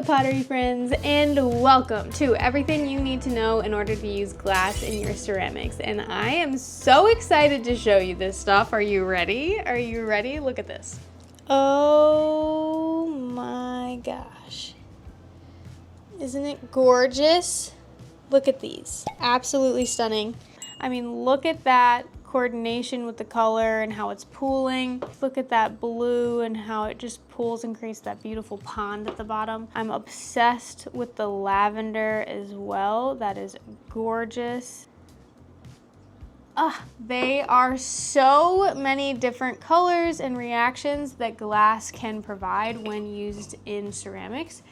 Hello pottery friends, and welcome to everything you need to know in order to use glass in your ceramics. And I am so excited to show you this stuff. Are you ready? Are you ready? Look at this. Oh my gosh. Isn't it gorgeous? Look at these. Absolutely stunning. I mean, look at that coordination with the color and how it's pooling. Look at that blue and how it just pools and creates that beautiful pond at the bottom. I'm obsessed with the lavender as well. That is gorgeous. They are so many different colors and reactions that glass can provide when used in ceramics.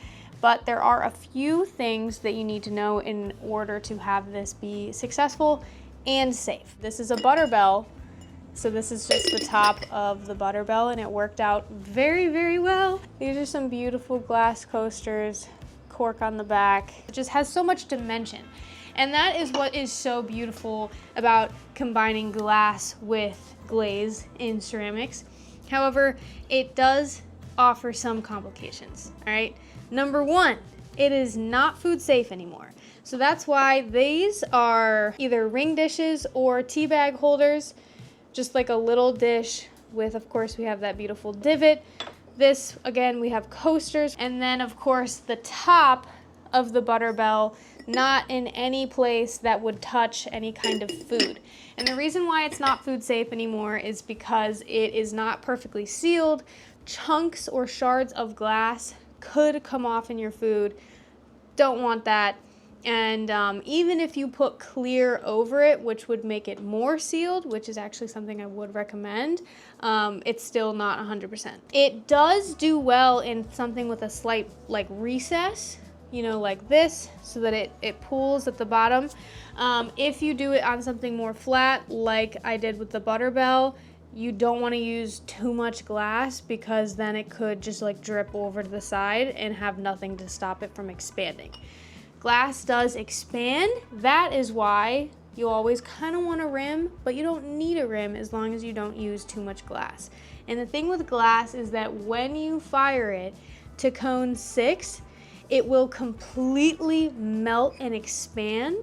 But there are a few things that you need to know in order to have this be successful and safe. This is a butterbell, so this is just the top of the butterbell, and it worked out very, very well. These are some beautiful glass coasters, cork on the back. It just has so much dimension. And that is what is so beautiful about combining glass with glaze in ceramics. However, it does offer some complications, all right? Number one, it is not food safe anymore. So that's why these are either ring dishes or tea bag holders, just like a little dish with, of course, we have that beautiful divot. This, again, we have coasters. And then, of course, the top of the butterbell, not in any place that would touch any kind of food. And the reason why it's not food safe anymore is because it is not perfectly sealed. Chunks or shards of glass could come off in your food. Don't want that. And even if you put clear over it, which would make it more sealed, which is actually something I would recommend, it's still not 100%. It does do well in something with a slight like recess, you know, like this, so that it pools at the bottom. If you do it on something more flat, like I did with the butterbell, you don't want to use too much glass because then it could just like drip over to the side and have nothing to stop it from expanding. Glass does expand. That is why you always kind of want a rim, but you don't need a rim as long as you don't use too much glass. And the thing with glass is that when you fire it to cone 6, it will completely melt and expand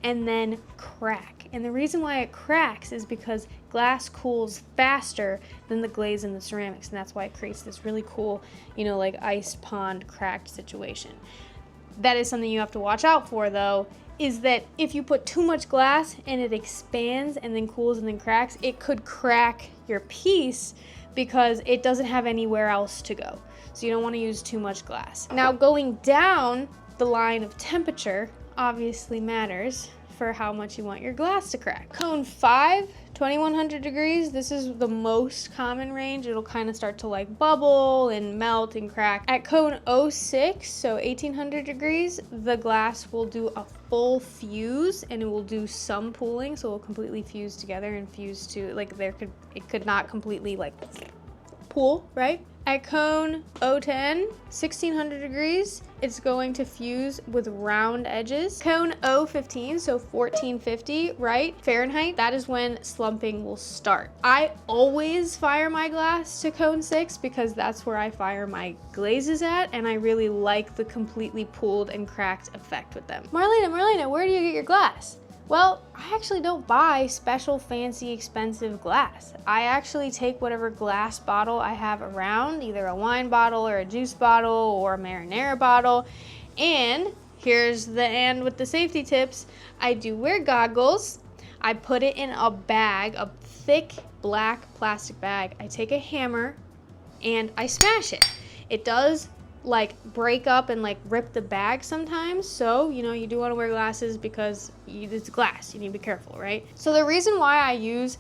and then crack. And the reason why it cracks is because glass cools faster than the glaze in the ceramics, and that's why it creates this really cool, you know, like ice pond cracked situation. That is something you have to watch out for, though, is that if you put too much glass and it expands and then cools and then cracks, it could crack your piece because it doesn't have anywhere else to go. So you don't want to use too much glass. Now, going down the line of temperature obviously matters for how much you want your glass to crack. Cone 5, 2100 degrees, this is the most common range. It'll kind of start to like bubble and melt and crack. At cone 06, so 1800 degrees, the glass will do a full fuse and it will do some pooling, so it will completely fuse together and fuse to, like it could not completely like pool, right? At cone 010, 1600 degrees, it's going to fuse with round edges. Cone 015, so 1450, right, Fahrenheit, that is when slumping will start. I always fire my glass to cone 6 because that's where I fire my glazes at, and I really like the completely pooled and cracked effect with them. Marlena, where do you get your glass? Well, I actually don't buy special, fancy, expensive glass. I actually take whatever glass bottle I have around, either a wine bottle or a juice bottle or a marinara bottle. And here's the and with the safety tips. I do wear goggles. I put it in a bag, a thick black plastic bag. I take a hammer and I smash it. It does like break up and like rip the bag sometimes, so you know you do want to wear glasses because it's glass, you need to be careful, right? So the reason why I use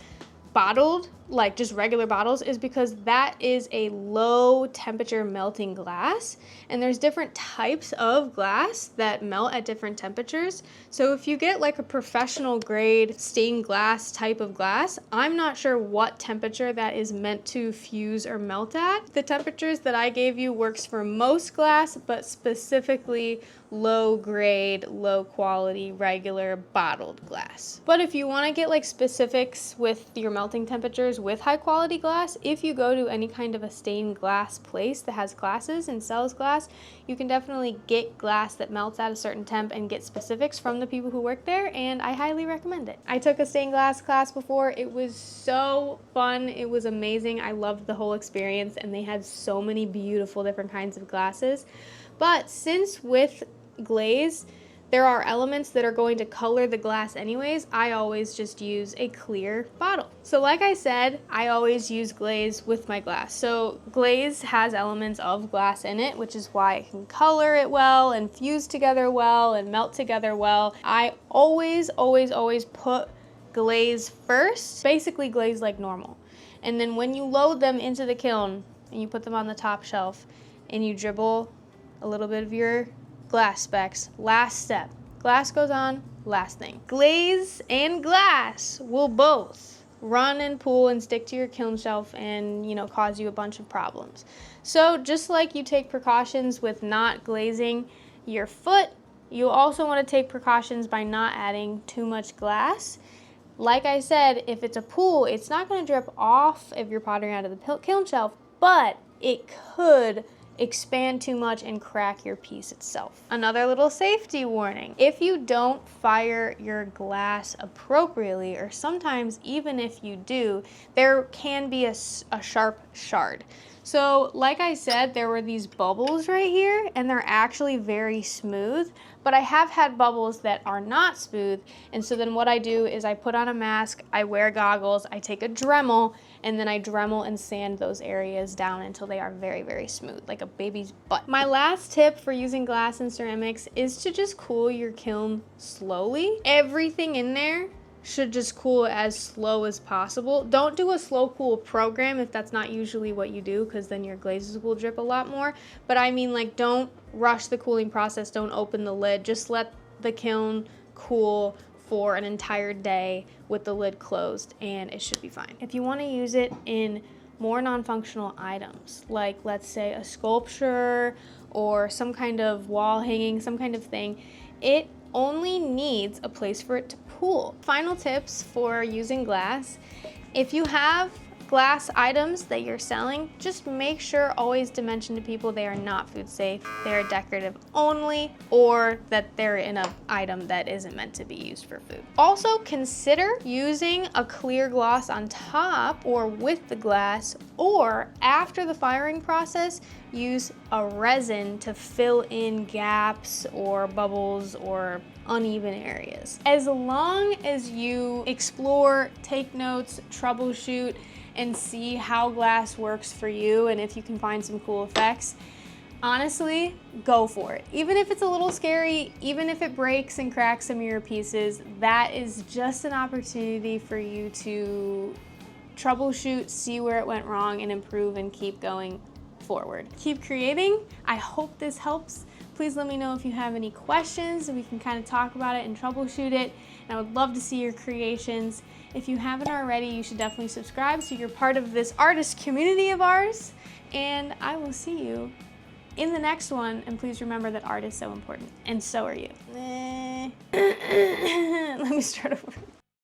bottled, like just regular bottles, is because that is a low temperature melting glass, and there's different types of glass that melt at different temperatures. So if you get like a professional grade stained glass type of glass, I'm not sure what temperature that is meant to fuse or melt at. The temperatures that I gave you works for most glass, but specifically low grade, low quality, regular bottled glass. But if you want to get like specifics with your melting temperatures, with high quality glass. If you go to any kind of a stained glass place that has glasses and sells glass, you can definitely get glass that melts at a certain temp and get specifics from the people who work there, and I highly recommend it. I took a stained glass class before. It was so fun. It was amazing. I loved the whole experience, and they had so many beautiful different kinds of glasses. But since with glaze, there are elements that are going to color the glass anyways, I always just use a clear bottle. So like I said, I always use glaze with my glass. So glaze has elements of glass in it, which is why it can color it well and fuse together well and melt together well. I always put glaze first, basically glaze like normal. And then when you load them into the kiln and you put them on the top shelf and you dribble a little bit of your glass specks, last step. Glass goes on, last thing. Glaze and glass will both run and pool and stick to your kiln shelf and, you know, cause you a bunch of problems. So just like you take precautions with not glazing your foot, you also want to take precautions by not adding too much glass. Like I said, if it's a pool, it's not going to drip off of your pottery out of the kiln shelf, but it could expand too much and crack your piece itself. Another little safety warning: if you don't fire your glass appropriately, or sometimes even if you do, there can be a sharp shard. So like I said, there were these bubbles right here, and they're actually very smooth, but I have had bubbles that are not smooth, and so then what I do is I put on a mask, I wear goggles, I take a Dremel, and then I Dremel and sand those areas down until they are very smooth, like a baby's butt. My last tip for using glass and ceramics is to just cool your kiln slowly. Everything in there should just cool as slow as possible. Don't do a slow cool program if that's not usually what you do, because then your glazes will drip a lot more. But I mean, like, don't rush the cooling process, don't open the lid, just let the kiln cool for an entire day with the lid closed and it should be fine. If you want to use it in more non-functional items, like let's say a sculpture or some kind of wall hanging, some kind of thing, it only needs a place for it to pool. Final tips for using glass: if you have glass items that you're selling, just make sure always to mention to people they are not food safe, they're decorative only, or that they're in an item that isn't meant to be used for food. Also consider using a clear gloss on top or with the glass, or after the firing process, use a resin to fill in gaps or bubbles or uneven areas. As long as you explore, take notes, troubleshoot, and see how glass works for you, and if you can find some cool effects, honestly, go for it. Even if it's a little scary, even if it breaks and cracks some of your pieces, that is just an opportunity for you to troubleshoot, see where it went wrong, and improve and keep going forward. Keep creating. I hope this helps. Please let me know if you have any questions and we can kind of talk about it and troubleshoot it. And I would love to see your creations. If you haven't already, you should definitely subscribe so you're part of this artist community of ours. And I will see you in the next one. And please remember that art is so important, and so are you. Let me start over.